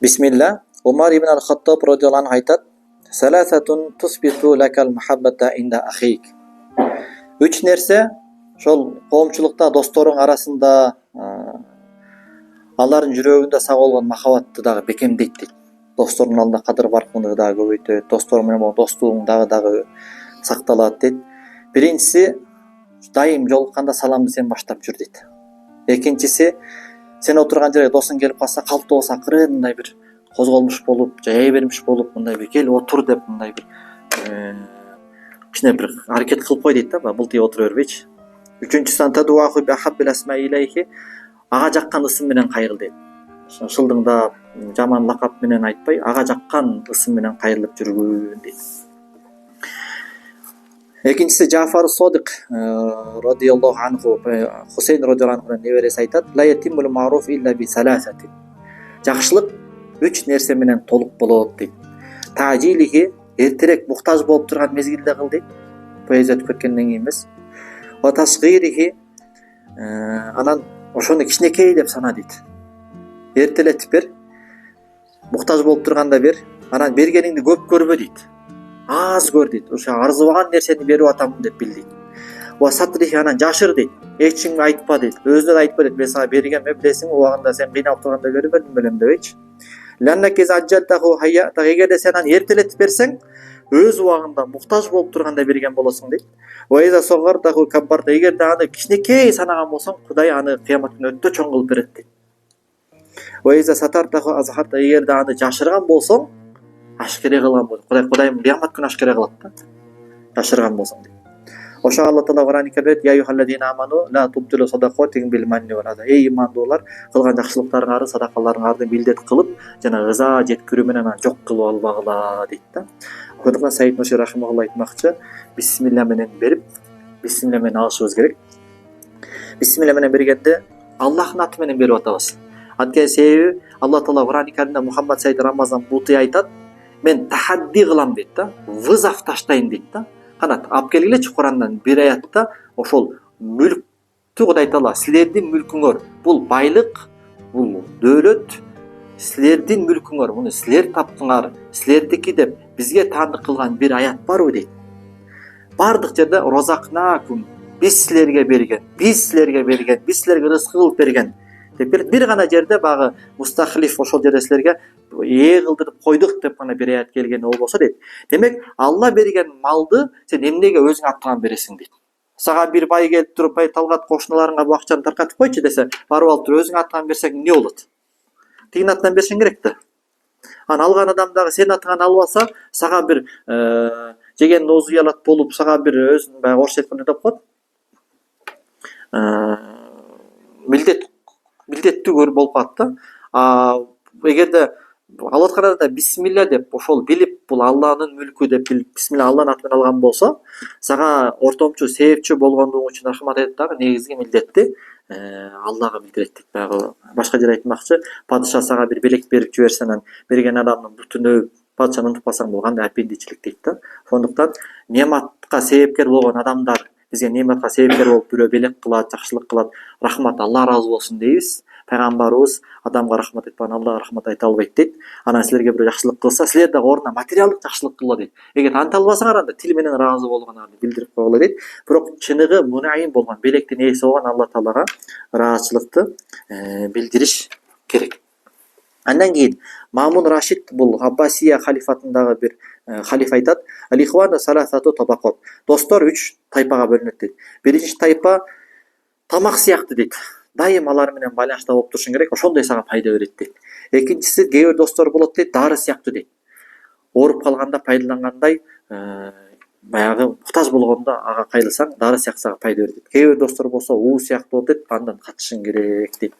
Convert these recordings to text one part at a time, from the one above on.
Bismillah. Umar ibn al-Khattab radhiyallahu anhu aytadi: "Salasatun tusbitu lakal muhabbata inda akhik." Üç nerse şol коомчулукта досторуң арасында алардын жүрөгүндө сага болгон махабатты дагы бекемдейт дейт. Достордун алдында кадыр баркындыгы дагы көбөйтөт, достор менен болгон достугуң дагы сакталат дейт. Биринчиси, дайым жолукканда саламды сен баштап жүр дейт. Экинчиси, сен отурган жерге досуң келип калса, калктуу болсо акырын мындай бир козголмуш болуп, жая бермиш болуп, мындай бир кел отур деп мындай бир кичине бир аракет кылып кой дейт да, былтый отура бербейчи. Үчүнчүсү, ага жаккан ысым менен кайрыл дейт. Шылдыңдап, жаман лакап менен айтпай, ага жаккан ысым менен кайрылып жүргүн дейт. Экинчиси, Жафар Содик радhiyallohu anhu, Хусейн радhiyallohu anhu'нун небереси айтат: "Ла ятиммул маруф илля би саласати." Жакшылык үч нерсе менен толук болот дейт. Тажилихи, эртерээк муктаж болуп турган мезгилде кыл дейт. Поэзия өтүп кеткенден кийин эмес. Ва тасгирихи, анан ошону кичинекей деп сана дейт. Эртелетип бер. Муктаж болуп турганда бер. Анан бергениңди көп көрбө дейт. Аз көр дейт. Ошо арзыбаган нерсени берип атамын деп бил дейт. Ва сатрихи, анан жашыр дейт. Эч кимге айтпа дейт. Өзүнө да айтпа дейт. Мен сага бергем, билесиң, убагында сен кыйналып турганда берип бердим белем дебейчи. Эгерде сен аны эртелетип берсең, өз убагында муктаж болуп турганда берген болосуң дейт. Эгерде аны кичинекей санаган болсоң, Кудай аны кыямат күнү өтө чоң кылып берет дейт. Эгерде аны жашырган болсоң, ашкере кылган болсоң, Кудайым кыямат күнү ашкере кылат да. Жашырган болсоң дейт. Ошо Алла Таала Кур'ан-ы Каримде "Я юхалладина аману ла тубтилу садакатикум бил манни вал аза." Эй имандуулар, кылган жакшылыктарыңарды, садакаларыңарды билдет кылып, жана ыза жеткирүү менен аны жок кылып албагыла дейт да. Ошондуктан Саид Нурси рахимахулла айтмакчы, бисмилла менен берип, бисмилла менен алышыбыз керек. Бисмилла менен бергенде Аллахтын аты менен берип атабыз. Анткени себеби Алла Таала Кур'ан-ы Каримде Мухаммад Саид Рамазан Бути айтат: "Мен тахадди кылам" дейт да, вызов таштайм дейт да. Канат алып келгилечи Курандан бир аятта ошол мүлктү Кудай Таала силердин мүлкүңөр, бул байлык, бул дөөлөт силердин мүлкүңөр, муну силер таптыңар, силердики деп бизге таандык кылган бир аят барбы дейт. Бардык жерде розакнакум, биз силерге берген, биз силерге рызкы кылып берген деп бир гана жерде багы мустахлиф ошол жерде силерге ээ кылдырып койдук деп гана бир аят келген болбосо дейт. Демек, Алла берген малды сен эмнеге өзүң аттан бересиң дейт. Сага бир бай келип туруп, "Бай Талгат, кошуналарыңа бу акчаны таркатып койчу" десе, барып алып туруп өзүң аттан берсең эмне болот? Тигин аттан берсең керек да. Аны алган адам дагы сен атыңан алып алса, сага бир жеген ноозу уялат болуп, сага бир өзүн баягы орусча айтканда деп коет. Милдеттүү болуп калат да. Эгерде алып атканда бисмилла деп ошол билип, бул Алланын мүлкү деп билип, бисмилла Алланын аты менен алган болсо, сага ортомчу, себепчи болгондугуң үчүн рахмат айтып дагы негизги милдетти Аллага билдирет дейт. Баягы башка жер айтмакчы, падыша сага бир белек берип жиберсе, анан берген адамдын бүтүнө падышаны унутпасаң бул кандай апендичилик дейт да. Ошондуктан нематка себепкер болгон адамдар, бизге нематка себепкер болуп бирөө белек кылат, жакшылык кылат, рахмат, Алла ыраазы болсун дейбиз. Пайгамбарыбыз адамга рахмат айтпаган Аллага рахмат айта албайт дейт. Анан силерге бирөө жакшылык кылса, силер дагы ордуна материалдык жакшылык кылгыла дейт. Эгер анта албасаңар, анда тил менен ыраазы болгоңарды билдирип койгула дейт. Бирок чыныгы мунайим болгон, белектин ээси болгон Алла Таалага ыраазычылыкты билдириш керек. Андан кийин Мамун Рашид, бул Аббасия халифатындагы бир халифа айтат: "Алихвану саласату табакот." Достор үч тайпага бөлүнөт дейт. Биринчи тайпа тамак сыяктуу дейт. Дайым алар менен байланышта болуп турушуң керек, ошондой сага пайда берет дейт. Экинчиси, кээ бир достор болот дейт, дары сыяктуу дейт. Ооруп калганда пайдалангандай, баягы муктаж болгондо ага кайрылсаң, дары сыяктуу сага пайда берет дейт. Кээ бир достор болсо уу сыяктуу болот дейт, андан качышың керек дейт.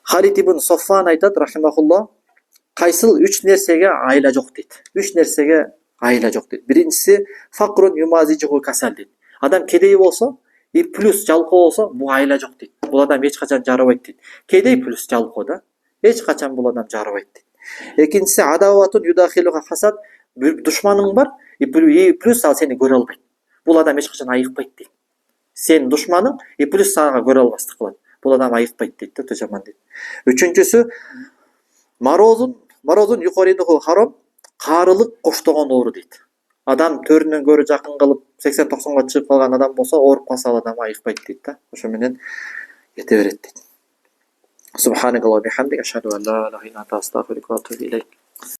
Халид ибн Соффан айтат рахимахулла: "Кайсыл үч нерсеге айла жок дейт. Үч нерсеге айла жок дейт. Биринчиси факрун юмазижу касал дейт. Адам кедей болсо, и плюс жалкоо болсо, бул айла жок дейт. Бул адам эч качан жарабайт дейт. Кедей плюс жалкоо да. Эч качан бул адам жарабайт дейт. Экинчиси адаватун юдахилуга хасад, бир душманың бар, и плюс ал сени көрө албайт. Бул адам эч качан айыкпайт дейт. сенин душманың, и плюс сага көрө албастык кылат. Бул адам айыкпайт дейт да, өтө жаман дейт. Үчүнчүсү, морозун юқоридуху харам, каарылык коштогон оору дейт. Адам төрүнөн көрө жакын кылып 80-90га чыгып калган адам болсо, ооруп калса ал адам айыкпайт дейт да. Ошо менен кете берет дейт. Субханакаллаху ва бихамдика, ашхаду ан ла илаха илля анта, астагфирука ва атубу илейк.